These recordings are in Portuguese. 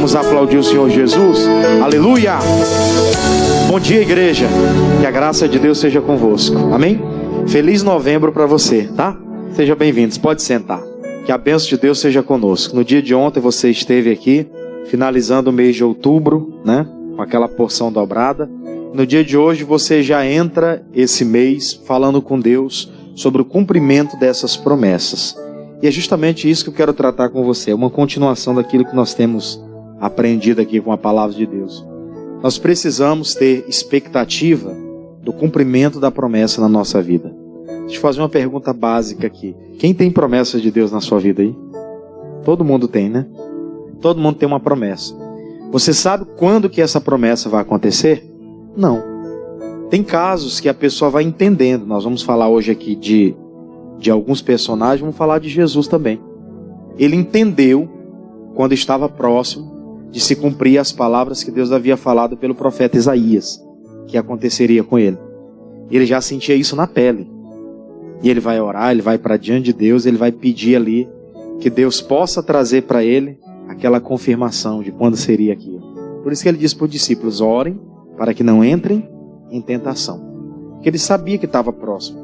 Vamos aplaudir o Senhor Jesus. Aleluia! Bom dia, igreja. Que a graça de Deus seja convosco. Amém? Feliz novembro para você, tá? Sejam bem-vindos. Pode sentar. Que a bênção de Deus seja conosco. No dia de ontem você esteve aqui, finalizando o mês de outubro, né? Com aquela porção dobrada. No dia de hoje você já entra esse mês falando com Deus sobre o cumprimento dessas promessas. E é justamente isso que eu quero tratar com você. É uma continuação daquilo que nós temos aprendido aqui com a palavra de Deus. Nós precisamos ter expectativa do cumprimento da promessa na nossa vida. Deixa eu fazer uma pergunta básica aqui. Quem tem promessas de Deus na sua vida aí? Todo mundo tem, né? Todo mundo tem uma promessa. Você sabe quando que essa promessa vai acontecer? Não. Tem casos que a pessoa vai entendendo. Nós vamos falar hoje aqui de alguns personagens, vamos falar de Jesus também. Ele entendeu, quando estava próximo, de se cumprir as palavras que Deus havia falado pelo profeta Isaías, que aconteceria com ele. Ele já sentia isso na pele. E ele vai orar, ele vai para diante de Deus, ele vai pedir ali que Deus possa trazer para ele aquela confirmação de quando seria aquilo. Por isso que ele disse para os discípulos: orem para que não entrem em tentação. Porque ele sabia que estava próximo.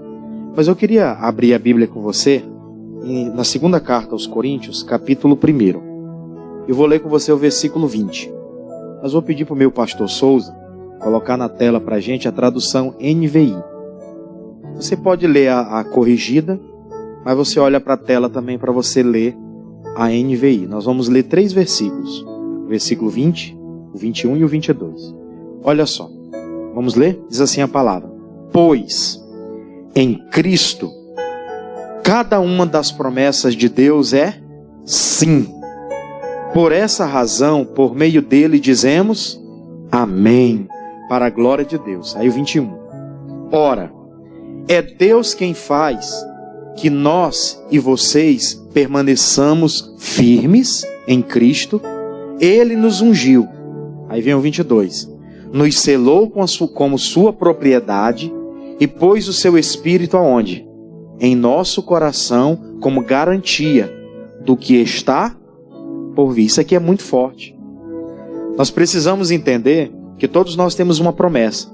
Mas eu queria abrir a Bíblia com você na segunda carta aos Coríntios, capítulo 1. Eu vou ler com você o versículo 20. Mas vou pedir para o meu pastor Souza colocar na tela para a gente a tradução NVI. Você pode ler a corrigida, mas você olha para a tela também para você ler a NVI. Nós vamos ler 3 versículos. O versículo 20, o 21 e o 22. Olha só. Vamos ler? Diz assim a palavra: pois em Cristo, cada uma das promessas de Deus é sim. Por essa razão, por meio dele dizemos amém, para a glória de Deus. Aí o 21. Ora, é Deus quem faz que nós e vocês permaneçamos firmes em Cristo. Ele nos ungiu. Aí vem o 22. Nos selou como sua propriedade e pôs o seu Espírito aonde? Em nosso coração, como garantia do que está por vir. Isso aqui é muito forte. Nós precisamos entender que todos nós temos uma promessa.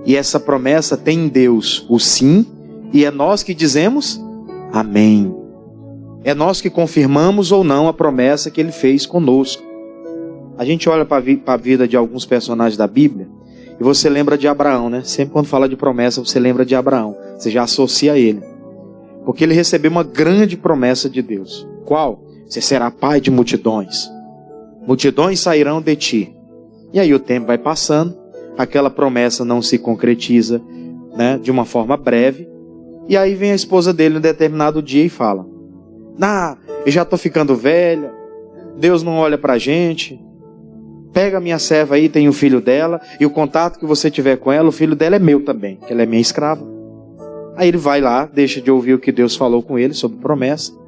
E essa promessa tem em Deus o sim, e é nós que dizemos amém. É nós que confirmamos ou não a promessa que Ele fez conosco. A gente olha para a vida de alguns personagens da Bíblia e você lembra de Abraão, né? Sempre quando fala de promessa, você lembra de Abraão. Você já associa a ele. Porque ele recebeu uma grande promessa de Deus. Qual? Você será pai de multidões. Multidões sairão de ti. E aí o tempo vai passando, aquela promessa não se concretiza, né, de uma forma breve. E aí vem a esposa dele um determinado dia e fala: eu já estou ficando velha, Deus não olha pra gente. Pega a minha serva aí, tem o filho dela, e o contato que você tiver com ela, o filho dela é meu também, que ela é minha escrava. Aí ele vai lá, deixa de ouvir o que Deus falou com ele sobre promessa,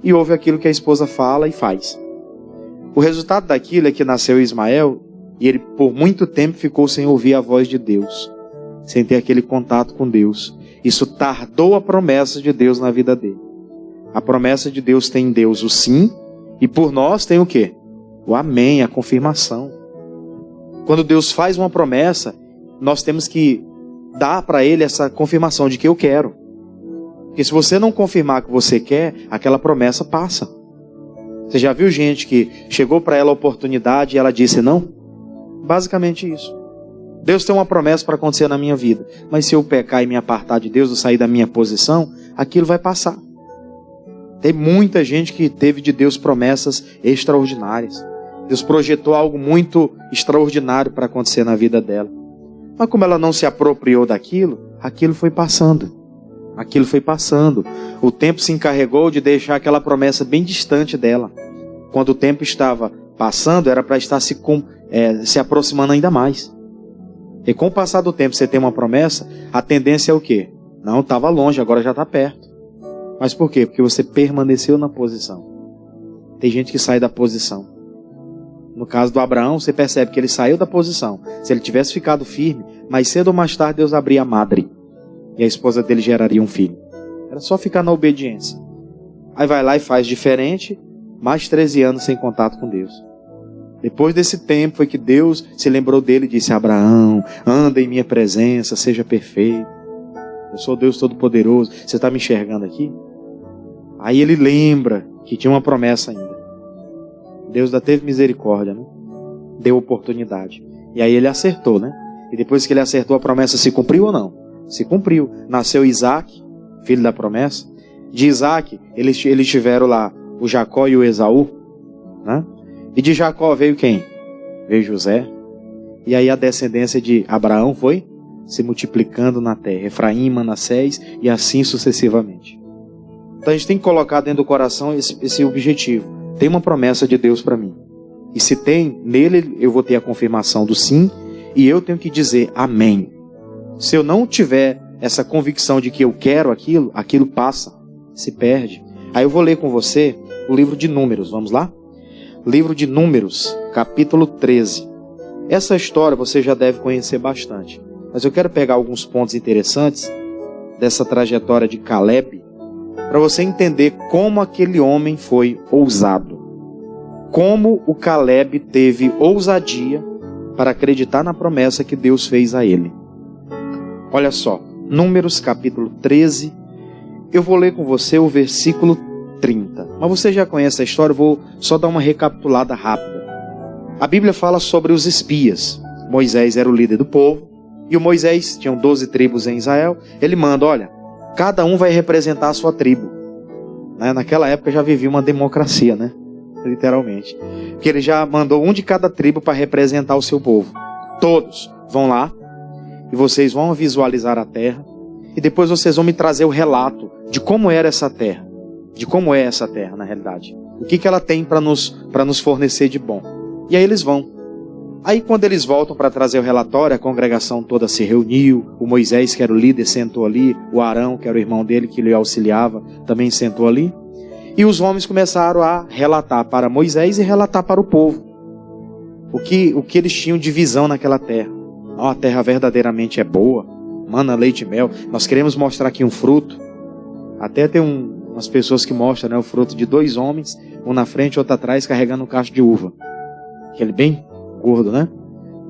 e ouve aquilo que a esposa fala e faz. O resultado daquilo é que nasceu Ismael, e ele por muito tempo ficou sem ouvir a voz de Deus, sem ter aquele contato com Deus. Isso tardou a promessa de Deus na vida dele. A promessa de Deus tem em Deus o sim, e por nós tem o quê? O amém, a confirmação. Quando Deus faz uma promessa, nós temos que dar para Ele essa confirmação de que eu quero. Porque se você não confirmar que você quer, aquela promessa passa. Você já viu gente que chegou para ela a oportunidade e ela disse não? Basicamente isso. Deus tem uma promessa para acontecer na minha vida, mas se eu pecar e me apartar de Deus, eu sair da minha posição, aquilo vai passar. Tem muita gente que teve de Deus promessas extraordinárias. Deus projetou algo muito extraordinário para acontecer na vida dela. Mas como ela não se apropriou daquilo, aquilo foi passando. Aquilo foi passando. O tempo se encarregou de deixar aquela promessa bem distante dela. Quando o tempo estava passando, era para estar se aproximando ainda mais. E com o passar do tempo, você tem uma promessa, a tendência é o quê? Não, estava longe, agora já está perto. Mas por quê? Porque você permaneceu na posição. Tem gente que sai da posição. No caso do Abraão, você percebe que ele saiu da posição. Se ele tivesse ficado firme, mais cedo ou mais tarde Deus abria a madre. E a esposa dele geraria um filho. Era só ficar na obediência. Aí vai lá e faz diferente, mais 13 anos sem contato com Deus. Depois desse tempo foi que Deus se lembrou dele e disse: Abraão, anda em minha presença, seja perfeito. Eu sou Deus Todo-Poderoso. Você está me enxergando aqui? Aí ele lembra que tinha uma promessa ainda. Deus ainda teve misericórdia, né? Deu oportunidade. E aí ele acertou, né? E depois que ele acertou, a promessa se cumpriu ou não? Se cumpriu. Nasceu Isaac, filho da promessa. De Isaac, eles tiveram lá o Jacó e o Esaú, né? E de Jacó veio quem? Veio José. E aí a descendência de Abraão foi se multiplicando na terra. Efraim, Manassés e assim sucessivamente. Então a gente tem que colocar dentro do coração esse objetivo. Tem uma promessa de Deus para mim. E se tem, nele eu vou ter a confirmação do sim. E eu tenho que dizer amém. Se eu não tiver essa convicção de que eu quero aquilo, aquilo passa, se perde. Aí eu vou ler com você o livro de Números. Vamos lá? Livro de Números, capítulo 13. Essa história você já deve conhecer bastante. Mas eu quero pegar alguns pontos interessantes dessa trajetória de Caleb, para você entender como aquele homem foi ousado. Como o Caleb teve ousadia para acreditar na promessa que Deus fez a ele. Olha só, Números capítulo 13, eu vou ler com você o versículo 30. Mas você já conhece a história, eu vou só dar uma recapitulada rápida. A Bíblia fala sobre os espias. Moisés era o líder do povo, e o Moisés, tinham 12 tribos em Israel, ele manda, olha, cada um vai representar a sua tribo. Naquela época já vivia uma democracia, né? Literalmente. Porque ele já mandou um de cada tribo para representar o seu povo. Todos vão lá, e vocês vão visualizar a terra, e depois vocês vão me trazer o relato de como era essa terra. De como é essa terra, na realidade. O que ela tem para nos fornecer de bom. E aí eles vão. Aí quando eles voltam para trazer o relatório, a congregação toda se reuniu, o Moisés, que era o líder, sentou ali, o Arão, que era o irmão dele, que lhe auxiliava, também sentou ali. E os homens começaram a relatar para Moisés e relatar para o povo o que eles tinham de visão naquela terra. A terra verdadeiramente é boa, mana, leite e mel. Nós queremos mostrar aqui um fruto. Até tem umas pessoas que mostram, né, o fruto de 2 homens, um na frente e outro atrás, carregando um cacho de uva. Aquele bem gordo, né?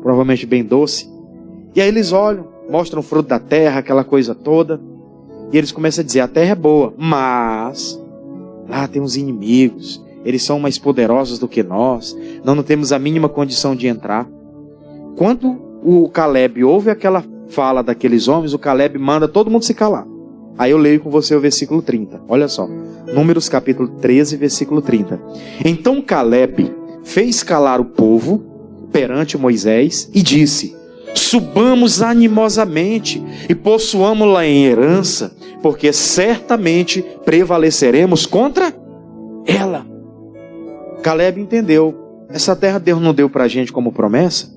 Provavelmente bem doce. E aí eles olham, mostram o fruto da terra, aquela coisa toda. E eles começam a dizer, a terra é boa, mas lá tem uns inimigos. Eles são mais poderosos do que nós. Nós não temos a mínima condição de entrar. Quando o Caleb ouve aquela fala daqueles homens, o Caleb manda todo mundo se calar. Aí eu leio com você o versículo 30. Olha só. Números capítulo 13, versículo 30. Então Caleb fez calar o povo perante Moisés e disse: subamos animosamente e possuamo-la em herança, porque certamente prevaleceremos contra ela. Caleb entendeu. Essa terra Deus não deu para a gente como promessa?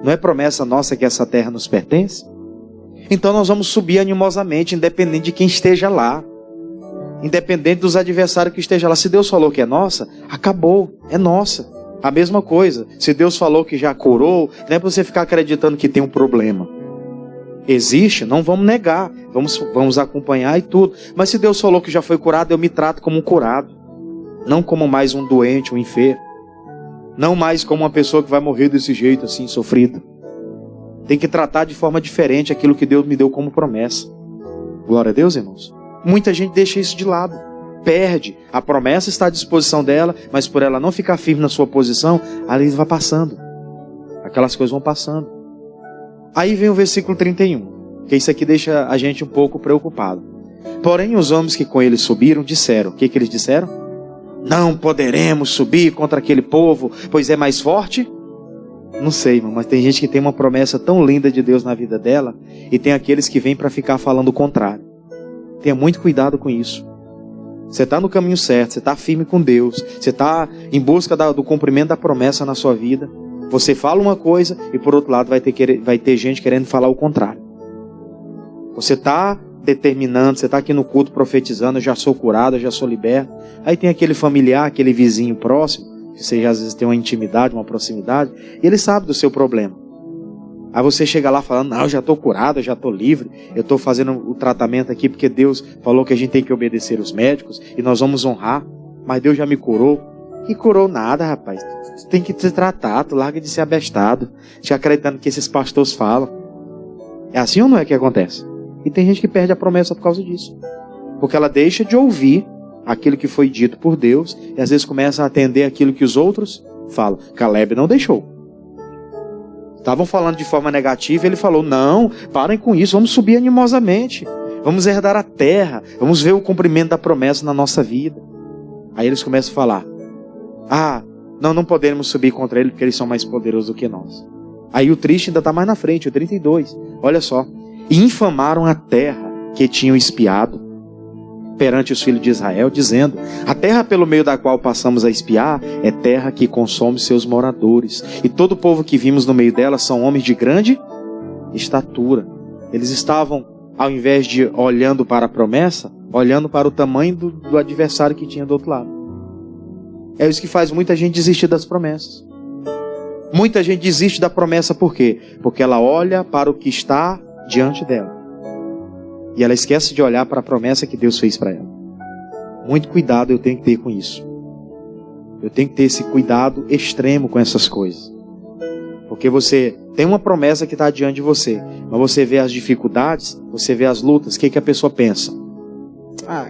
Não é promessa nossa que essa terra nos pertence? Então nós vamos subir animosamente, independente de quem esteja lá. Independente dos adversários que estejam lá. Se Deus falou que é nossa, acabou, é nossa. A mesma coisa, se Deus falou que já curou, não é para você ficar acreditando que tem um problema. Existe, não vamos negar, vamos acompanhar e tudo. Mas se Deus falou que já foi curado, eu me trato como um curado. Não como mais um doente, um enfermo. Não mais como uma pessoa que vai morrer desse jeito assim, sofrido. Tem que tratar de forma diferente aquilo que Deus me deu como promessa. Glória a Deus, irmãos. Muita gente deixa isso de lado. Perde. A promessa está à disposição dela, mas por ela não ficar firme na sua posição, ali vai passando. Aquelas coisas vão passando. Aí vem o versículo 31, que isso aqui deixa a gente um pouco preocupado. Porém, os homens que com ele subiram disseram. O que eles disseram? Não poderemos subir contra aquele povo, pois é mais forte. Não sei, irmão, mas tem gente que tem uma promessa tão linda de Deus na vida dela, e tem aqueles que vêm para ficar falando o contrário. Tenha muito cuidado com isso. Você está no caminho certo, você está firme com Deus, você está em busca do cumprimento da promessa na sua vida. Você fala uma coisa e por outro lado vai ter gente querendo falar o contrário. Você está determinando, você está aqui no culto profetizando, eu já sou curado, eu já sou liberto. Aí tem aquele familiar, aquele vizinho próximo, que você às vezes tem uma intimidade, uma proximidade, e ele sabe do seu problema. Aí você chega lá falando, não, eu já estou curado, eu já estou livre, eu estou fazendo o tratamento aqui porque Deus falou que a gente tem que obedecer os médicos e nós vamos honrar, mas Deus já me curou. Que curou nada, rapaz. Tu tem que se tratar, tu larga de ser abestado, te acreditando que esses pastores falam. É assim ou não é que acontece? E tem gente que perde a promessa por causa disso. Porque ela deixa de ouvir aquilo que foi dito por Deus e às vezes começa a atender aquilo que os outros falam. Caleb não deixou. Estavam falando de forma negativa e ele falou, não, parem com isso, vamos subir animosamente. Vamos herdar a terra, vamos ver o cumprimento da promessa na nossa vida. Aí eles começam a falar, não podemos subir contra ele porque eles são mais poderosos do que nós. Aí o triste ainda está mais na frente, o 32. Olha só. E infamaram a terra que tinham espiado perante os filhos de Israel, dizendo, a terra pelo meio da qual passamos a espiar é terra que consome seus moradores. E todo o povo que vimos no meio dela são homens de grande estatura. Eles estavam, ao invés de olhando para a promessa, olhando para o tamanho do adversário que tinha do outro lado. É isso que faz muita gente desistir das promessas. Muita gente desiste da promessa por quê? Porque ela olha para o que está diante dela. E ela esquece de olhar para a promessa que Deus fez para ela. Muito cuidado eu tenho que ter com isso. Eu tenho que ter esse cuidado extremo com essas coisas. Porque você tem uma promessa que está diante de você, mas você vê as dificuldades, você vê as lutas, o que a pessoa pensa?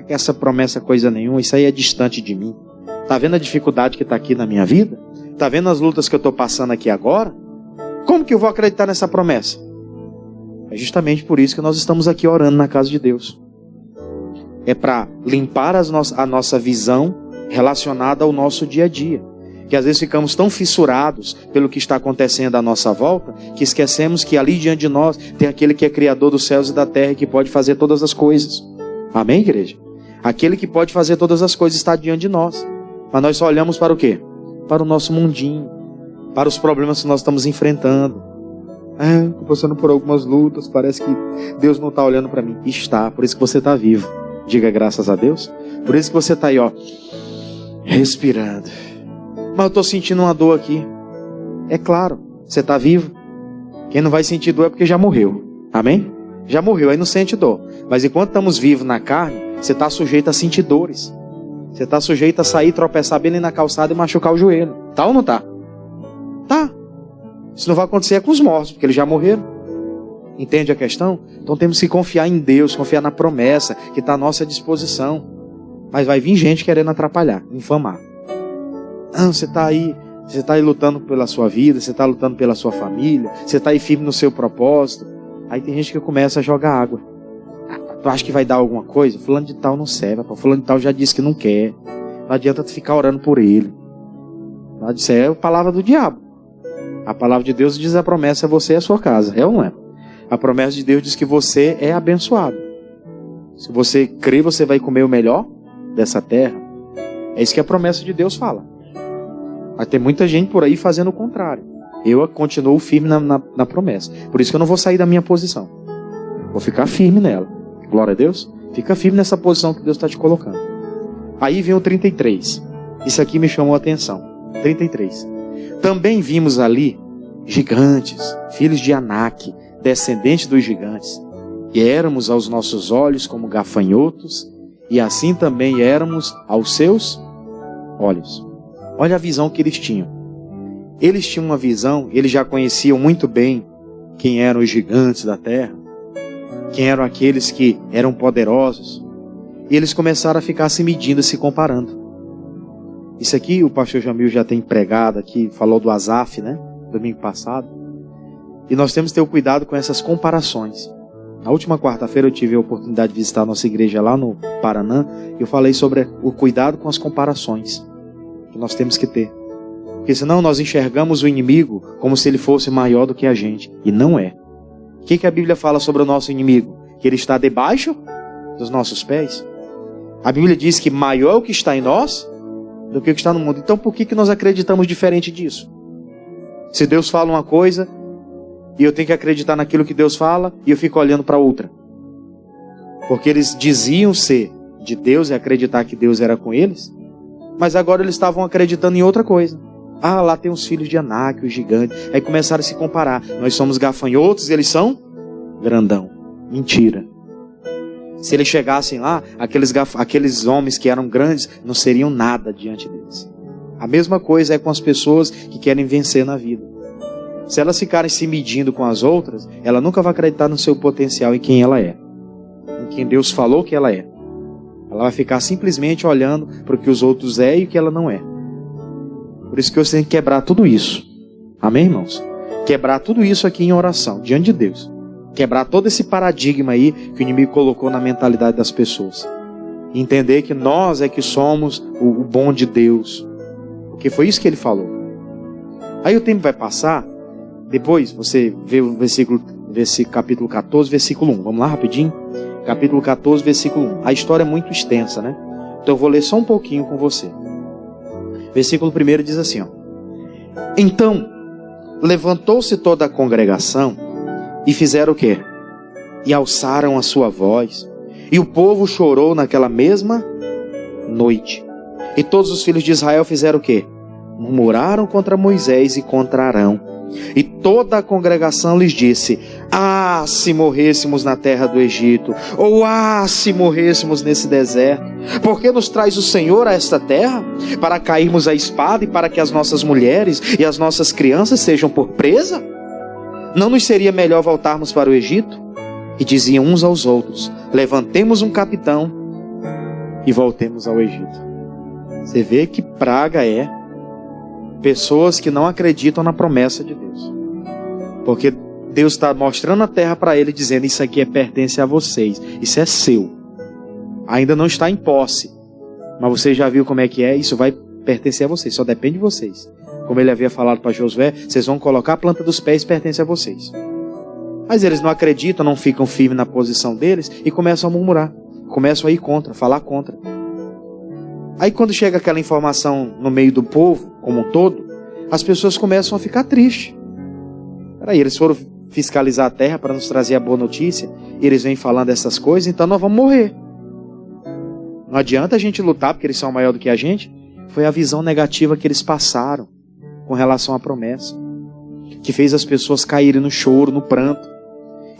Que essa promessa é coisa nenhuma, isso aí é distante de mim. Está vendo a dificuldade que está aqui na minha vida? Está vendo as lutas que eu estou passando aqui agora? Como que eu vou acreditar nessa promessa? É justamente por isso que nós estamos aqui orando na casa de Deus. É para limpar a nossa visão relacionada ao nosso dia a dia. Que às vezes ficamos tão fissurados pelo que está acontecendo à nossa volta, que esquecemos que ali diante de nós tem aquele que é criador dos céus e da terra e que pode fazer todas as coisas. Amém, igreja? Aquele que pode fazer todas as coisas está diante de nós. Mas nós só olhamos para o quê? Para o nosso mundinho, para os problemas que nós estamos enfrentando. Estou passando por algumas lutas, parece que Deus não está olhando para mim. Está, por isso que você está vivo. Diga graças a Deus. Por isso que você está aí, respirando. Mas eu estou sentindo uma dor aqui. É claro, você está vivo. Quem não vai sentir dor é porque já morreu. Amém? Já morreu, aí não sente dor. Mas enquanto estamos vivos na carne, você está sujeito a sentir dores. Você está sujeito a sair, tropeçar bem ali na calçada e machucar o joelho. Tá ou não tá? Tá. Isso não vai acontecer com os mortos, porque eles já morreram. Entende a questão? Então temos que confiar em Deus, confiar na promessa que está à nossa disposição. Mas vai vir gente querendo atrapalhar, infamar. Você está aí lutando pela sua vida, você está lutando pela sua família, você está aí firme no seu propósito. Aí tem gente que começa a jogar água. Tu acha que vai dar alguma coisa? Fulano de tal não serve, fulano de tal já disse que não quer. Não adianta tu ficar orando por ele. Isso é a palavra do diabo. A palavra de Deus diz a promessa é você e a sua casa. É ou não é? A promessa de Deus diz que você é abençoado. Se você crer, você vai comer o melhor dessa terra. É isso que a promessa de Deus fala. Vai ter muita gente por aí fazendo o contrário. Eu continuo firme na promessa. Por isso que eu não vou sair da minha posição. Vou ficar firme nela. Glória a Deus. Fica firme nessa posição que Deus está te colocando. Aí vem o 33. Isso aqui me chamou a atenção. 33. Também vimos ali gigantes, filhos de Anak, descendentes dos gigantes. E éramos aos nossos olhos como gafanhotos, e assim também éramos aos seus olhos. Olha a visão que eles tinham. Eles tinham uma visão, eles já conheciam muito bem quem eram os gigantes da terra, quem eram aqueles que eram poderosos. E eles começaram a ficar se medindo, se comparando. Isso aqui o pastor Jamil já tem pregado aqui, falou do Asaf, né? Domingo passado. E nós temos que ter o cuidado com essas comparações. Na última quarta-feira eu tive a oportunidade de visitar a nossa igreja lá no Paraná. E eu falei sobre o cuidado com as comparações que nós temos que ter. Porque senão nós enxergamos o inimigo como se ele fosse maior do que a gente. E não é. O que a Bíblia fala sobre o nosso inimigo? Que ele está debaixo dos nossos pés. A Bíblia diz que maior é o que está em nós do que o que está no mundo. Então por que nós acreditamos diferente disso? Se Deus fala uma coisa e eu tenho que acreditar naquilo que Deus fala e eu fico olhando para outra. Porque eles diziam ser de Deus e acreditar que Deus era com eles, mas agora eles estavam acreditando em outra coisa. Lá tem os filhos de Anak, os gigantes. Aí começaram a se comparar. Nós somos gafanhotos e eles são grandão. Mentira. Se eles chegassem lá, aqueles homens que eram grandes não seriam nada diante deles. A mesma coisa é com as pessoas que querem vencer na vida. Se elas ficarem se medindo com as outras, ela nunca vai acreditar no seu potencial, em quem ela é, em quem Deus falou que ela é. Ela vai ficar simplesmente olhando para o que os outros é e o que ela não é. Por isso que você tem que quebrar tudo isso. Amém, irmãos? Quebrar tudo isso aqui em oração, diante de Deus. Quebrar todo esse paradigma aí que o inimigo colocou na mentalidade das pessoas. Entender que nós é que somos o bom de Deus. Porque foi isso que ele falou. Aí o tempo vai passar. Depois você vê o capítulo 14, versículo 1. Vamos lá rapidinho? Capítulo 14, versículo 1. A história é muito extensa, né? Então eu vou ler só um pouquinho com você. Versículo 1 diz assim, ó. Então, levantou-se toda a congregação e fizeram o quê? E alçaram a sua voz. E o povo chorou naquela mesma noite. E todos os filhos de Israel fizeram o quê? Murmuraram contra Moisés e contra Arão. E toda a congregação lhes disse: ah, se morrêssemos na terra do Egito, ou ah, se morrêssemos nesse deserto. Por que nos traz o Senhor a esta terra? Para cairmos à espada e para que as nossas mulheres e as nossas crianças sejam por presa? Não nos seria melhor voltarmos para o Egito? E diziam uns aos outros: levantemos um capitão e voltemos ao Egito. Você vê que praga é pessoas que não acreditam na promessa de Deus. Porque Deus está mostrando a terra para ele, dizendo: isso aqui pertence a vocês, isso é seu. Ainda não está em posse, mas você já viu como é que é, isso vai pertencer a vocês, só depende de vocês. Como ele havia falado para Josué, vocês vão colocar a planta dos pés, pertence a vocês. Mas eles não acreditam, não ficam firmes na posição deles e começam a murmurar, começam a ir contra, falar contra. Aí quando chega aquela informação no meio do povo, como um todo, as pessoas começam a ficar tristes. Peraí, eles foram fiscalizar a terra para nos trazer a boa notícia, e eles vêm falando essas coisas, então nós vamos morrer. Não adianta a gente lutar porque eles são maior do que a gente. Foi a visão negativa que eles passaram com relação à promessa, que fez as pessoas caírem no choro, no pranto.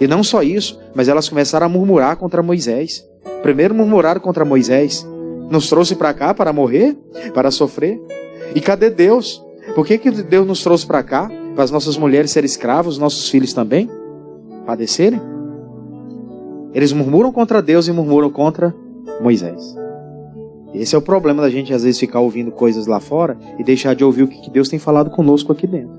E não só isso, mas elas começaram a murmurar contra Moisés. Primeiro murmuraram contra Moisés. Nos trouxe para cá para morrer, para sofrer. E cadê Deus? Por que Deus nos trouxe para cá? Para as nossas mulheres serem escravas, os nossos filhos também padecerem? Eles murmuram contra Deus e murmuram contra Moisés. Esse é o problema da gente às vezes ficar ouvindo coisas lá fora e deixar de ouvir o que Deus tem falado conosco aqui dentro.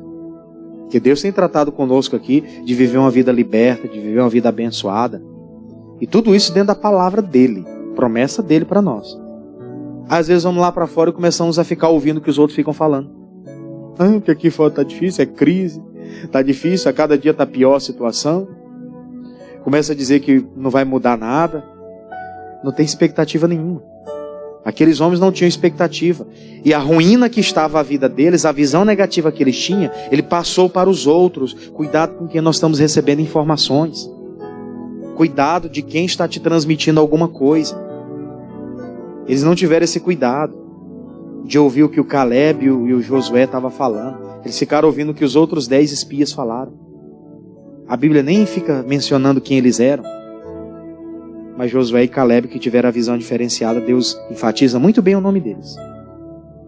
Que Deus tem tratado conosco aqui de viver uma vida liberta, de viver uma vida abençoada. E tudo isso dentro da palavra dele, promessa dele para nós. Às vezes vamos lá para fora e começamos a ficar ouvindo o que os outros ficam falando. Que aqui fora está difícil, é crise, está difícil, a cada dia está pior a situação. Começa a dizer que não vai mudar nada. Não tem expectativa nenhuma. Aqueles homens não tinham expectativa. E a ruína que estava a vida deles, a visão negativa que eles tinham, ele passou para os outros. Cuidado com quem nós estamos recebendo informações. Cuidado de quem está te transmitindo alguma coisa. Eles não tiveram esse cuidado de ouvir o que o Caleb e o Josué estavam falando. Eles ficaram ouvindo o que os outros 10 espias falaram. A Bíblia nem fica mencionando quem eles eram. Mas Josué e Caleb, que tiveram a visão diferenciada, Deus enfatiza muito bem o nome deles.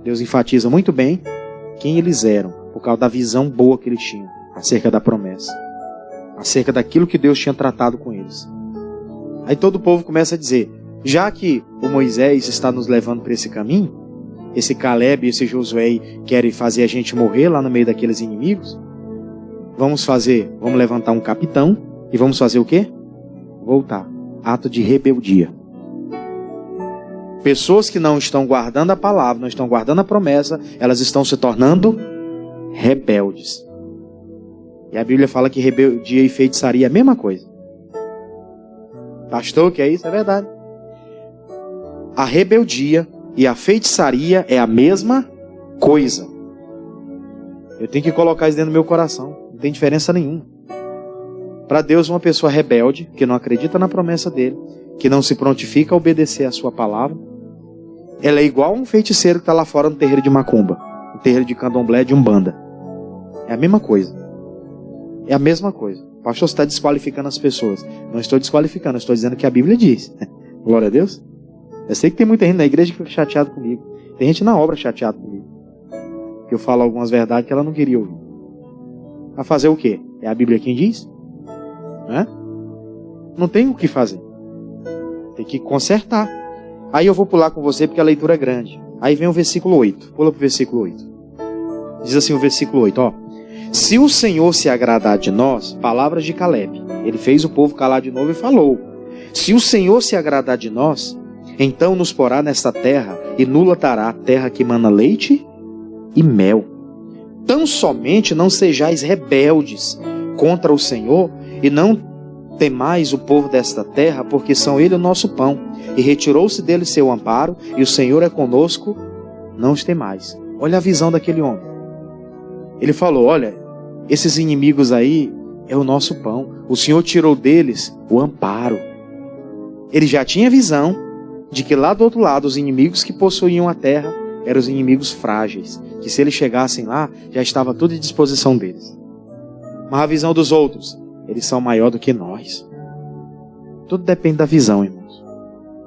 Deus enfatiza muito bem quem eles eram, por causa da visão boa que eles tinham acerca da promessa, acerca daquilo que Deus tinha tratado com eles. Aí todo o povo começa a dizer: já que o Moisés está nos levando para esse caminho, esse Caleb e esse Josué querem fazer a gente morrer lá no meio daqueles inimigos, vamos levantar um capitão e vamos fazer o quê? Voltar. Ato de rebeldia. Pessoas que não estão guardando a palavra, não estão guardando a promessa, elas estão se tornando rebeldes. E a Bíblia fala que rebeldia e feitiçaria é a mesma coisa. Pastor, que é isso? É verdade. A rebeldia e a feitiçaria é a mesma coisa. Eu tenho que colocar isso dentro do meu coração. Não tem diferença nenhuma. Para Deus, uma pessoa rebelde, que não acredita na promessa dele, que não se prontifica a obedecer a sua palavra, ela é igual a um feiticeiro que está lá fora no terreiro de macumba, no terreiro de candomblé, de umbanda. É a mesma coisa. É a mesma coisa. O pastor está desqualificando as pessoas. Não estou desqualificando, estou dizendo que a Bíblia diz. Glória a Deus. Eu sei que tem muita gente na igreja que fica chateado comigo. Tem gente na obra chateado comigo. eu falo algumas verdades que ela não queria ouvir. Vai fazer o quê? É a Bíblia quem diz? Não tem o que fazer. Tem que consertar. Aí eu vou pular com você porque a leitura é grande. Aí vem o versículo 8. Pula para o versículo 8. Diz assim o versículo 8, ó. Se o Senhor se agradar de nós, palavras de Caleb. Ele fez o povo calar de novo e falou. Se o Senhor se agradar de nós, então nos porá nesta terra e nula dará a terra que mana leite e mel. Tão somente não sejais rebeldes contra o Senhor e não temais o povo desta terra, porque são ele o nosso pão. E retirou-se dele seu amparo, e o Senhor é conosco, não os temais. Olha a visão daquele homem. Ele falou, olha, esses inimigos aí é o nosso pão. O Senhor tirou deles o amparo. Ele já tinha visão de que lá do outro lado, os inimigos que possuíam a terra eram os inimigos frágeis, que se eles chegassem lá, já estava tudo à disposição deles. Mas a visão dos outros, eles são maior do que nós. Tudo depende da visão, irmãos.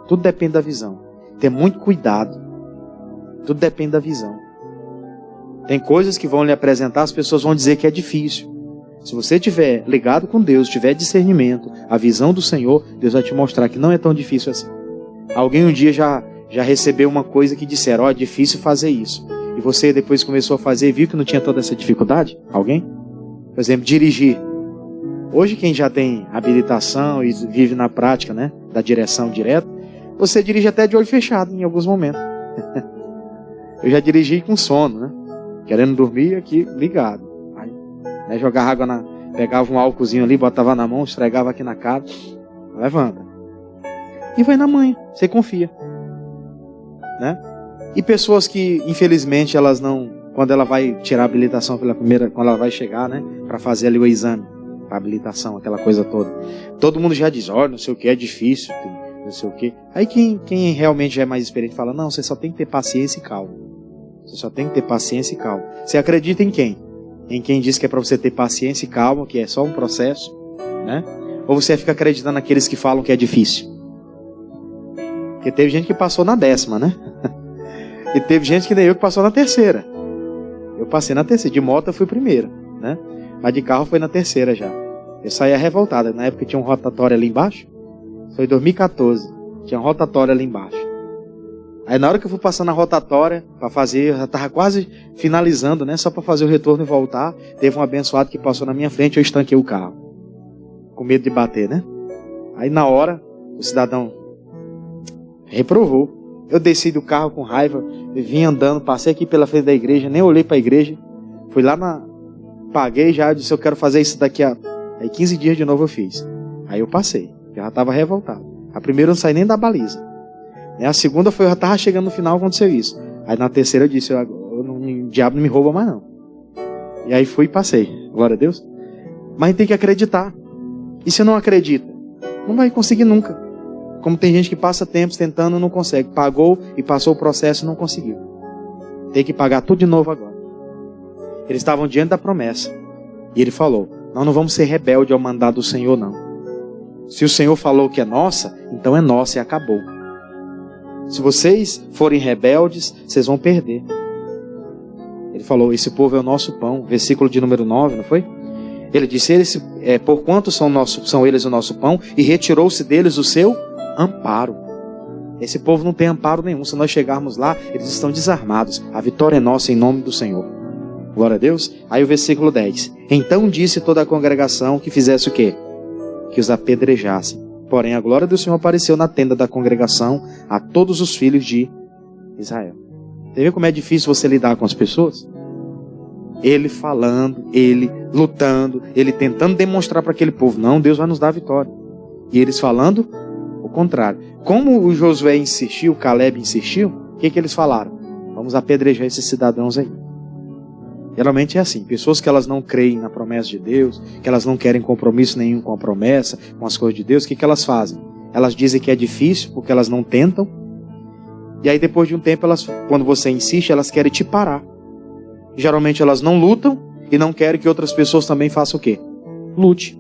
Tudo depende da visão. Ter muito cuidado. Tudo depende da visão. Tem coisas que vão lhe apresentar, as pessoas vão dizer que é difícil. Se você estiver ligado com Deus, tiver discernimento, a visão do Senhor, Deus vai te mostrar que não é tão difícil assim. Alguém um dia já recebeu uma coisa que disseram, é difícil fazer isso. E você depois começou a fazer e viu que não tinha toda essa dificuldade? Alguém? Por exemplo, dirigir. Hoje quem já tem habilitação e vive na prática, né, da direção direta, você dirige até de olho fechado em alguns momentos. Eu já dirigi com sono, né? Querendo dormir aqui, ligado. Aí, né, jogar água pegava um álcoolzinho ali, botava na mão, esfregava aqui na cara, levanta. E vai na manhã, você confia. Né? E pessoas que, infelizmente, elas não, quando ela vai tirar a habilitação pela primeira, quando ela vai chegar, né, para fazer ali o exame, a habilitação, aquela coisa toda. Todo mundo já diz, olha, não sei o que, é difícil, não sei o que. Aí quem realmente já é mais experiente fala, não, você só tem que ter paciência e calma. Você só tem que ter paciência e calma. Você acredita em quem? Em quem diz que é para você ter paciência e calma, que é só um processo, né? Ou você fica acreditando naqueles que falam que é difícil? Porque teve gente que passou na 10ª, né? E teve gente que nem eu que passou na 3ª. Eu passei na 3ª, de moto eu fui primeiro, né? Mas de carro foi na 3ª já. Eu saía revoltado. Na época tinha um rotatório ali embaixo. Foi em 2014. Tinha um rotatório ali embaixo. Aí na hora que eu fui passando a rotatória para fazer, eu já estava quase finalizando, né? Só para fazer o retorno e voltar. Teve um abençoado que passou na minha frente, eu estanquei o carro. Com medo de bater, né? Aí na hora, o cidadão reprovou. Eu desci do carro com raiva, vim andando, passei aqui pela frente da igreja, nem olhei para a igreja. Fui lá paguei já, disse, eu quero fazer isso daqui a... Aí 15 dias de novo eu fiz. Aí eu passei, já estava revoltado. A primeira eu não saí nem da baliza. A segunda foi, eu já estava chegando no final, aconteceu isso. Aí na 3ª eu disse, o diabo não me rouba mais não. E aí fui e passei, glória a Deus. Mas a gente tem que acreditar. E se não acredita? Não vai conseguir nunca. Como tem gente que passa tempos tentando e não consegue. Pagou e passou o processo e não conseguiu. Tem que pagar tudo de novo agora. Eles estavam diante da promessa. E ele falou, nós não vamos ser rebeldes ao mandado do Senhor, não. Se o Senhor falou que é nossa, então é nossa e acabou. Se vocês forem rebeldes, vocês vão perder. Ele falou, esse povo é o nosso pão. Versículo de número 9, não foi? Ele disse, porquanto são eles o nosso pão, e retirou-se deles o seu amparo. Esse povo não tem amparo nenhum. Se nós chegarmos lá, eles estão desarmados. A vitória é nossa em nome do Senhor. Glória a Deus. Aí o versículo 10. Então disse toda a congregação que fizesse o quê? Que os apedrejassem. Porém, a glória do Senhor apareceu na tenda da congregação a todos os filhos de Israel. Você vê como é difícil você lidar com as pessoas? Ele falando, ele lutando, ele tentando demonstrar para aquele povo, não, Deus vai nos dar a vitória. E eles falando o contrário. Como o Josué insistiu, o Caleb insistiu, o que eles falaram? Vamos apedrejar esses cidadãos aí. Geralmente é assim, pessoas que elas não creem na promessa de Deus, que elas não querem compromisso nenhum com a promessa, com as coisas de Deus, o que elas fazem? Elas dizem que é difícil porque elas não tentam, e aí depois de um tempo, quando você insiste, elas querem te parar. Geralmente elas não lutam e não querem que outras pessoas também façam o quê? Lute.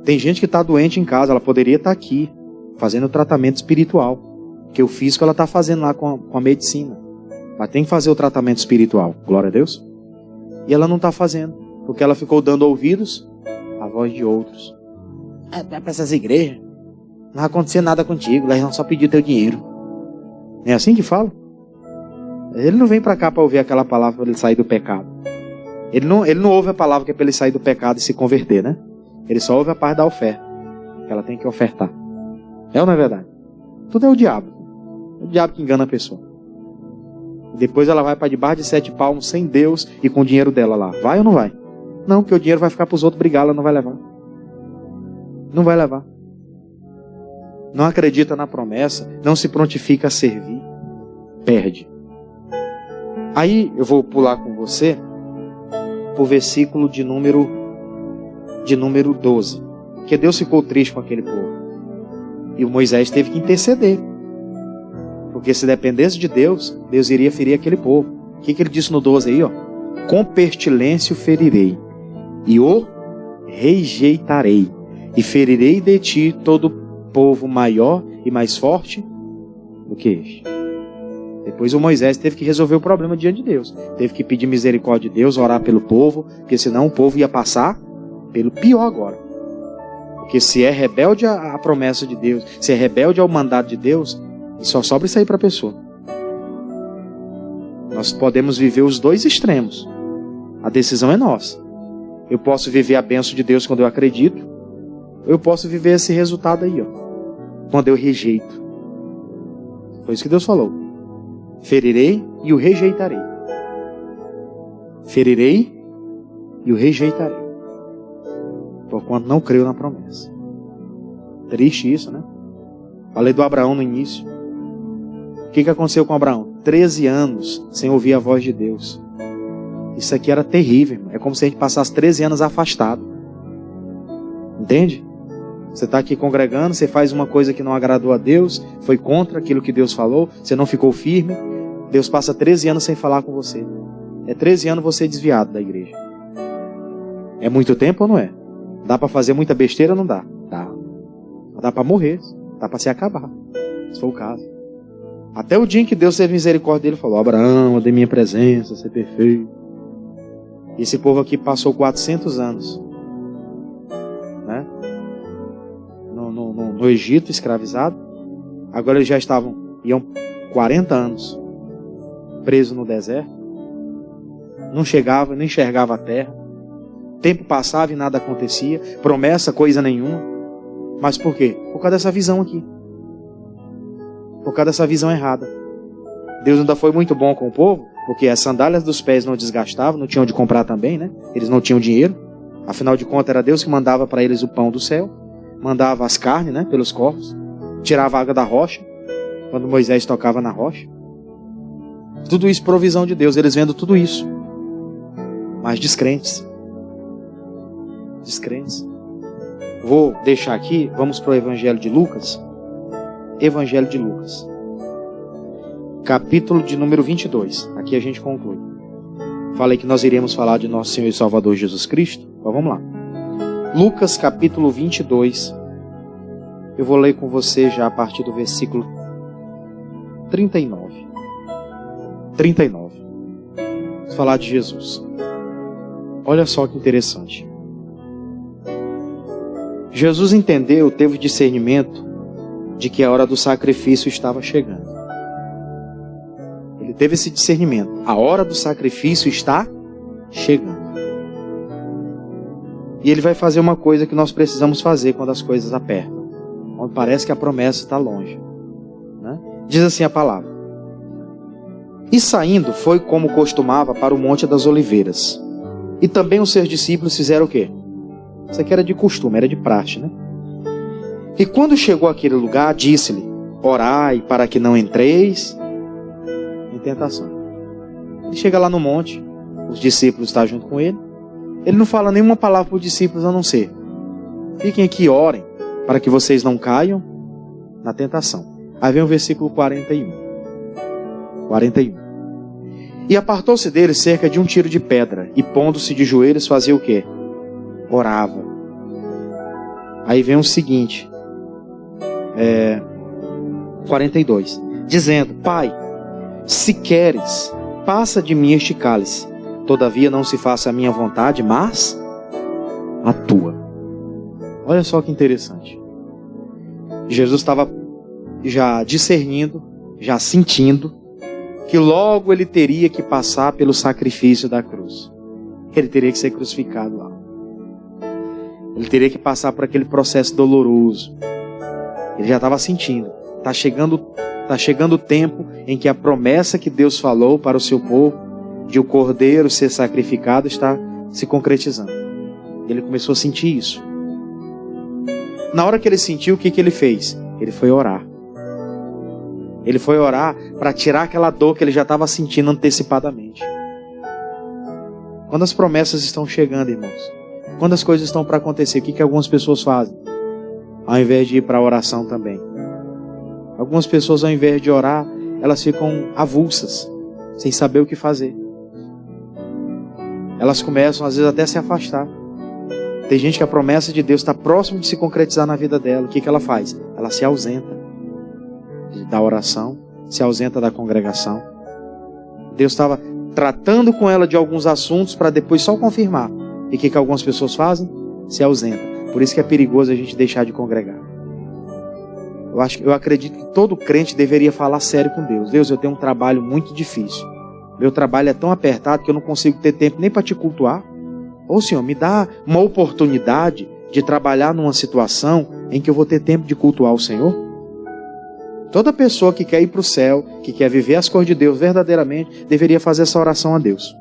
Tem gente que está doente em casa, ela poderia estar aqui, fazendo tratamento espiritual, que o físico ela está fazendo lá com a medicina. Mas tem que fazer o tratamento espiritual. Glória a Deus. E ela não está fazendo. Porque ela ficou dando ouvidos à voz de outros. Vai para essas igrejas. Não vai acontecer nada contigo. Eles vão só pedir teu dinheiro. Não é assim que fala? Ele não vem para cá para ouvir aquela palavra para ele sair do pecado. Ele não ouve a palavra que é para ele sair do pecado e se converter, né? Ele só ouve a parte da oferta. Que ela tem que ofertar. É ou não é verdade? Tudo é o diabo. É o diabo que engana a pessoa. Depois ela vai para debaixo de 7 palmos sem Deus e com o dinheiro dela lá. Vai ou não vai? Não, porque o dinheiro vai ficar para os outros brigar, ela não vai levar. Não vai levar. Não acredita na promessa, não se prontifica a servir, perde. Aí eu vou pular com você para o versículo de número 12. Porque Deus ficou triste com aquele povo. E o Moisés teve que interceder. Porque se dependesse de Deus, Deus iria ferir aquele povo. O que ele disse no 12 aí? Ó? Com pestilência o ferirei, e o rejeitarei, e ferirei de ti todo povo maior e mais forte do que este. Depois o Moisés teve que resolver o problema diante de Deus. Teve que pedir misericórdia de Deus, orar pelo povo, porque senão o povo ia passar pelo pior agora. Porque se é rebelde à promessa de Deus, se é rebelde ao mandato de Deus, só sobra isso aí para a pessoa. Nós podemos viver os dois extremos. A decisão é nossa. Eu posso viver a bênção de Deus quando eu acredito, ou eu posso viver esse resultado aí, ó, quando eu rejeito. Foi isso que Deus falou. Ferirei e o rejeitarei. Ferirei e o rejeitarei. Porquanto não creio na promessa. Triste isso, né? Falei do Abraão no início. O que aconteceu com Abraão? 13 anos sem ouvir a voz de Deus. Isso aqui era terrível, irmão. É como se a gente passasse 13 anos afastado. Entende? Você está aqui congregando, você faz uma coisa que não agradou a Deus, foi contra aquilo que Deus falou, você não ficou firme. Deus passa 13 anos sem falar com você. É 13 anos você desviado da igreja. É muito tempo ou não é? Dá para fazer muita besteira ou não dá? Dá. Dá para morrer, dá para se acabar. Se for o caso. Até o dia em que Deus teve misericórdia dele, falou: Abraão, eu dei minha presença, ser perfeito. E esse povo aqui passou 400 anos, né? No Egito, escravizado. Agora eles já iam 40 anos presos no deserto. Não chegava, nem enxergava a terra. Tempo passava e nada acontecia. Promessa, coisa nenhuma. Mas por quê? Por causa dessa visão aqui. Por causa dessa visão errada. Deus ainda foi muito bom com o povo, porque as sandálias dos pés não desgastavam, não tinham de comprar também, né? Eles não tinham dinheiro. Afinal de contas, era Deus que mandava para eles o pão do céu. Mandava as carnes, né? Pelos corpos. Tirava a água da rocha. Quando Moisés tocava na rocha. Tudo isso provisão de Deus. Eles vendo tudo isso. Mas descrentes. Descrentes. Vou deixar aqui, vamos para o Evangelho de Lucas. Evangelho de Lucas. Capítulo de número 22. Aqui a gente conclui. Falei que nós iríamos falar de nosso Senhor e Salvador Jesus Cristo. Então vamos lá. Lucas capítulo 22. Eu vou ler com você já a partir do versículo 39. 39. Vamos falar de Jesus. Olha só que interessante. Jesus entendeu, teve discernimento de que a hora do sacrifício estava chegando. Ele teve esse discernimento. A hora do sacrifício está chegando. E ele vai fazer uma coisa que nós precisamos fazer quando as coisas apertam. Quando parece que a promessa está longe. Né? Diz assim a palavra. E saindo, foi como costumava para o Monte das Oliveiras. E também os seus discípulos fizeram o quê? Isso aqui era de costume, era de praxe, né? E quando chegou àquele lugar, disse-lhe: orai para que não entreis em tentação. Ele chega lá no monte, os discípulos estão junto com ele. Ele não fala nenhuma palavra para os discípulos a não ser: fiquem aqui e orem para que vocês não caiam na tentação. Aí vem o versículo 41. E apartou-se dele cerca de um tiro de pedra, e pondo-se de joelhos fazia o quê? Orava. Aí vem o seguinte, 42, dizendo: Pai, Se queres, passa de mim este cálice. Todavia não se faça a minha vontade, mas a tua. Olha só que interessante. Jesus estava já discernindo, já sentindo, que logo ele teria que passar pelo sacrifício da cruz. Ele teria que ser crucificado lá. Ele teria que passar por aquele processo doloroso. Ele já estava sentindo. Está chegando o tempo em que a promessa que Deus falou para o seu povo, de o cordeiro ser sacrificado, está se concretizando. Ele começou a sentir isso. Na hora que ele sentiu, o que ele fez? Ele foi orar. Ele foi orar para tirar aquela dor que ele já estava sentindo antecipadamente. Quando as promessas estão chegando, irmãos, quando as coisas estão para acontecer, o que algumas pessoas fazem? Ao invés de ir para a oração também. Algumas pessoas, ao invés de orar, elas ficam avulsas, sem saber o que fazer. Elas começam, às vezes, até a se afastar. Tem gente que a promessa de Deus está próximo de se concretizar na vida dela. O que ela faz? Ela se ausenta da oração, se ausenta da congregação. Deus estava tratando com ela de alguns assuntos para depois só confirmar. E o que algumas pessoas fazem? Se ausentam. Por isso que é perigoso a gente deixar de congregar. Eu acredito que todo crente deveria falar sério com Deus. Deus, eu tenho um trabalho muito difícil. Meu trabalho é tão apertado que eu não consigo ter tempo nem para te cultuar. Ô Senhor, me dá uma oportunidade de trabalhar numa situação em que eu vou ter tempo de cultuar o Senhor. Toda pessoa que quer ir para o céu, que quer viver as coisas de Deus verdadeiramente, deveria fazer essa oração a Deus.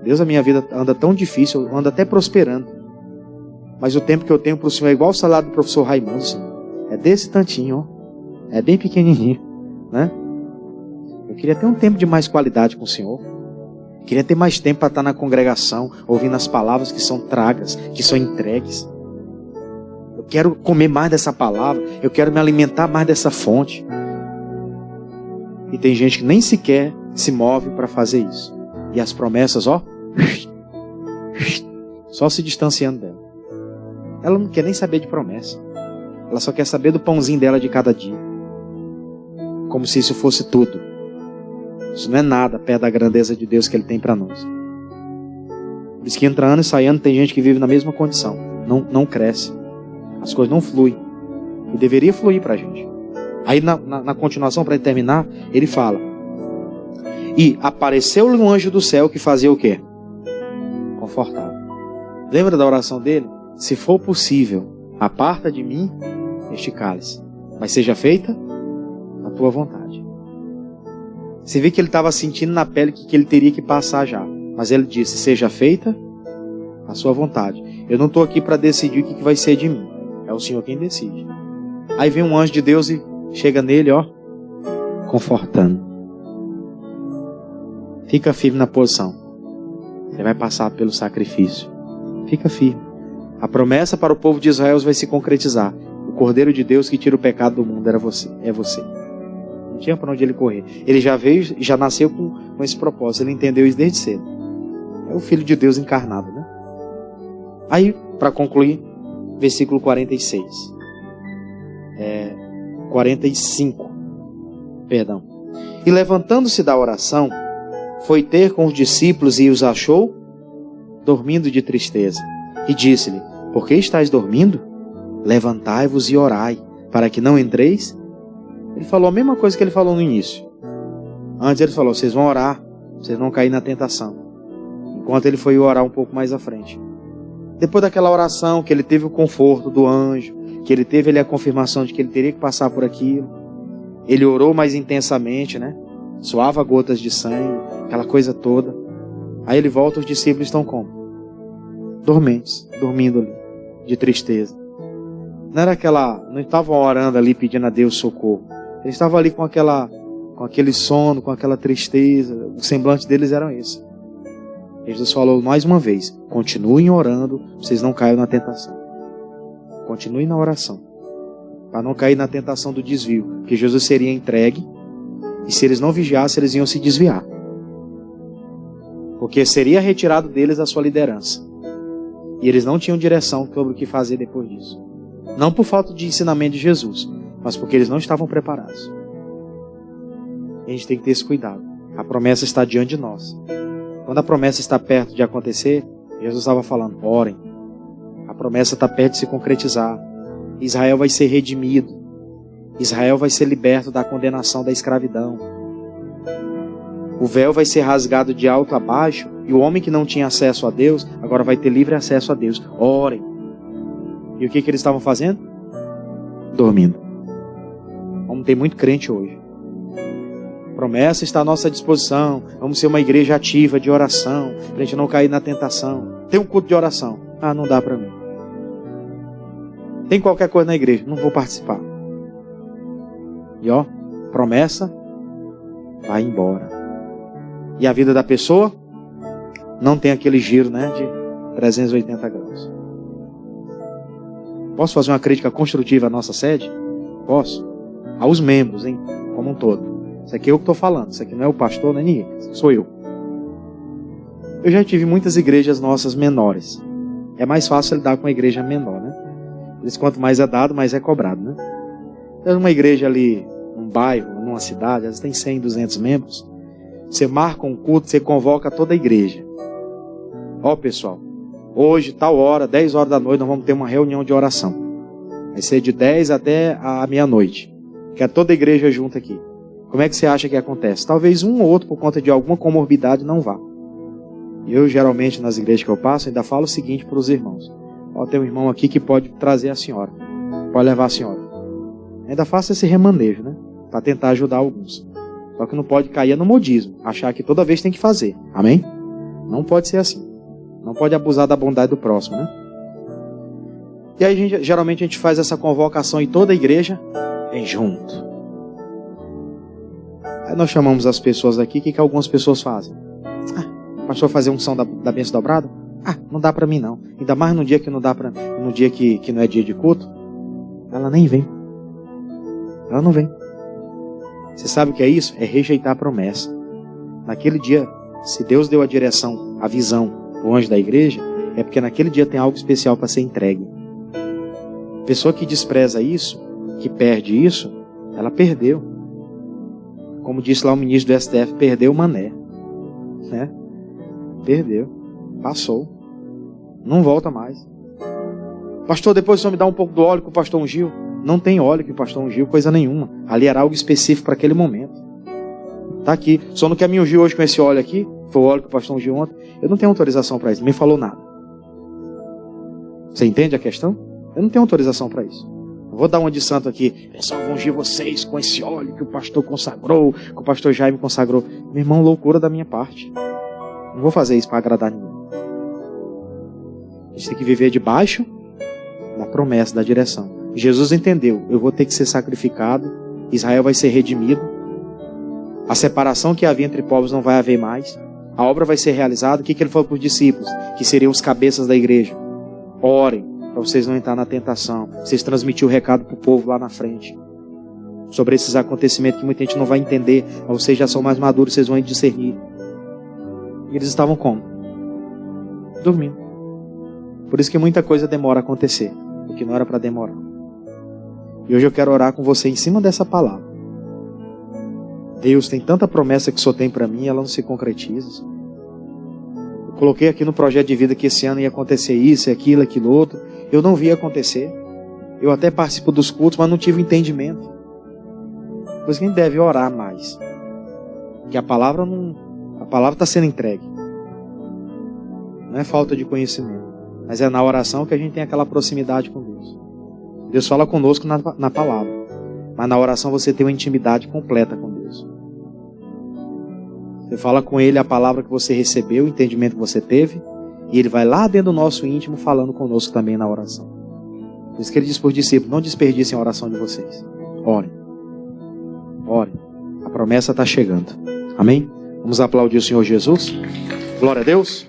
Deus, a minha vida anda tão difícil, eu ando até prosperando. Mas o tempo que eu tenho para o Senhor é igual o salário do professor Raimundo, Senhor. É desse tantinho, ó. É bem pequenininho, né? Eu queria ter um tempo de mais qualidade com o Senhor. Eu queria ter mais tempo para estar na congregação, ouvindo as palavras que são tragas, que são entregues. Eu quero comer mais dessa palavra. Eu quero me alimentar mais dessa fonte. E tem gente que nem sequer se move para fazer isso. E as promessas, ó, só se distanciando dela. Ela não quer nem saber de promessa. Ela só quer saber do pãozinho dela de cada dia. Como se isso fosse tudo. Isso não é nada perto da grandeza de Deus que Ele tem para nós. Por isso que entra ano e sai ano, tem gente que vive na mesma condição. Não cresce. As coisas não fluem. E deveria fluir para a gente. Aí na continuação, para terminar, ele fala: e apareceu-lhe um anjo do céu que fazia o quê? Confortava. Lembra da oração dele? Se for possível, aparta de mim este cálice, mas seja feita a tua vontade. Você vê que ele estava sentindo na pele que ele teria que passar já. Mas ele disse: seja feita a sua vontade. Eu não estou aqui para decidir o que vai ser de mim. É o Senhor quem decide. Aí vem um anjo de Deus e chega nele, ó, confortando. Fica firme na posição. Você vai passar pelo sacrifício. Fica firme. A promessa para o povo de Israel vai se concretizar. O Cordeiro de Deus que tira o pecado do mundo era você. É você. Não tinha para onde ele correr. Ele já veio, já nasceu com esse propósito. Ele entendeu isso desde cedo. É o Filho de Deus encarnado, né? Aí, para concluir, versículo 46. 45. Perdão. E levantando-se da oração, foi ter com os discípulos e os achou dormindo de tristeza. E disse-lhe: por que estáis dormindo? Levantai-vos e orai, para que não entreis. Ele falou a mesma coisa que ele falou no início. Antes ele falou: vocês vão orar, vocês vão cair na tentação. Enquanto ele foi orar um pouco mais à frente. Depois daquela oração, que ele teve o conforto do anjo, que ele teve a confirmação de que ele teria que passar por aquilo, ele orou mais intensamente, né? Suava gotas de sangue, aquela coisa toda. Aí ele volta, os discípulos estão como? Dormentes, dormindo ali, de tristeza. Não estavam orando ali pedindo a Deus socorro. Eles estavam ali com aquele sono, com aquela tristeza. O semblante deles era esse. Jesus falou mais uma vez: continuem orando, vocês não caiam na tentação. Continuem na oração, para não cair na tentação do desvio, que Jesus seria entregue, e se eles não vigiassem, eles iam se desviar, porque seria retirado deles a sua liderança, e eles não tinham direção sobre o que fazer depois disso. Não por falta de ensinamento de Jesus, mas porque eles não estavam preparados. A gente tem que ter esse cuidado. A promessa está diante de nós. Quando a promessa está perto de acontecer, Jesus estava falando, orem. A promessa está perto de se concretizar. Israel vai ser redimido. Israel vai ser liberto da condenação da escravidão. O véu vai ser rasgado de alto a baixo, e o homem que não tinha acesso a Deus, agora vai ter livre acesso a Deus. Orem. E o que eles estavam fazendo? Dormindo. Como tem muito crente hoje. Promessa está à nossa disposição. Vamos ser uma igreja ativa de oração, para a gente não cair na tentação. Tem um culto de oração. Ah, não dá para mim. Tem qualquer coisa na igreja, não vou participar. E ó, promessa vai embora. E a vida da pessoa não tem aquele giro, né, de 380 graus. Posso fazer uma crítica construtiva à nossa sede? Posso. Aos membros, hein, como um todo. Isso aqui é eu que estou falando. Isso aqui não é o pastor, não é ninguém. Isso aqui sou eu. Eu já tive muitas igrejas nossas menores. É mais fácil lidar com uma igreja menor, né? Por isso, quanto mais é dado, mais é cobrado, né? Então, uma igreja ali, num bairro, numa cidade, às vezes tem 100, 200 membros. Você marca um culto, você convoca toda a igreja. Ó, pessoal, hoje, tal hora, 10 horas da noite, nós vamos ter uma reunião de oração. Vai ser de 10 até a meia-noite. Que é toda a igreja junto aqui. Como é que você acha que acontece? Talvez um ou outro, por conta de alguma comorbidade, não vá. Eu, geralmente, nas igrejas que eu passo, ainda falo o seguinte para os irmãos. Ó, tem um irmão aqui que pode trazer a senhora. Pode levar a senhora. Ainda faço esse remanejo, né? Para tentar ajudar alguns. Só que não pode cair no modismo. Achar que toda vez tem que fazer. Amém? Não pode ser assim. Não pode abusar da bondade do próximo, né? E aí, geralmente, a gente faz essa convocação e toda a igreja vem junto. Aí nós chamamos as pessoas aqui, o que algumas pessoas fazem? Ah, pastor, fazer unção da bênção dobrada? Ah, não dá para mim não. Ainda mais no dia que não dá para, no dia que não é dia de culto. Ela nem vem. Ela não vem. Você sabe o que é isso? É rejeitar a promessa. Naquele dia, se Deus deu a direção, a visão, o anjo da igreja, é porque naquele dia tem algo especial para ser entregue. Pessoa que despreza isso, que perde isso, ela perdeu. Como disse lá o ministro do STF, perdeu o mané. Né? Perdeu. Passou. Não volta mais. Pastor, depois o senhor me dá um pouco do óleo que o pastor ungiu. Não tem óleo que o pastor ungiu, coisa nenhuma. Ali era algo específico para aquele momento. Tá aqui. Só não quer me ungir hoje com esse óleo aqui. Foi o óleo que o pastor ungiu ontem. Eu não tenho autorização para isso. Não me falou nada. Você entende a questão? Eu não tenho autorização para isso. Não vou dar uma de santo aqui. Pessoal, vou ungir vocês com esse óleo que o pastor consagrou, que o pastor Jaime consagrou. Meu irmão, loucura da minha parte. Não vou fazer isso para agradar ninguém. A gente tem que viver debaixo da promessa, da direção. Jesus entendeu. Eu vou ter que ser sacrificado. Israel vai ser redimido. A separação que havia entre povos não vai haver mais. A obra vai ser realizada. O que ele falou para os discípulos? Que seriam os cabeças da igreja. Orem, para vocês não entrarem na tentação. Vocês transmitirem o recado para o povo lá na frente. Sobre esses acontecimentos que muita gente não vai entender. Mas vocês já são mais maduros, vocês vão discernir. E eles estavam como? Dormindo. Por isso que muita coisa demora a acontecer. Porque não era para demorar. E hoje eu quero orar com você em cima dessa palavra. Deus tem tanta promessa que só tem para mim, ela não se concretiza. Eu coloquei aqui no projeto de vida que esse ano ia acontecer isso, aquilo, aquilo outro. Eu não vi acontecer. Eu até participo dos cultos, mas não tive entendimento. Por isso que a gente deve orar mais. Que a palavra está sendo entregue. Não é falta de conhecimento, mas é na oração que a gente tem aquela proximidade com Deus. Deus fala conosco na palavra, mas na oração você tem uma intimidade completa com Deus. Você fala com Ele a palavra que você recebeu, o entendimento que você teve, e Ele vai lá dentro do nosso íntimo falando conosco também na oração. Por isso que Ele diz para os discípulos, não desperdicem a oração de vocês. Orem. Orem. A promessa está chegando. Amém? Vamos aplaudir o Senhor Jesus. Glória a Deus.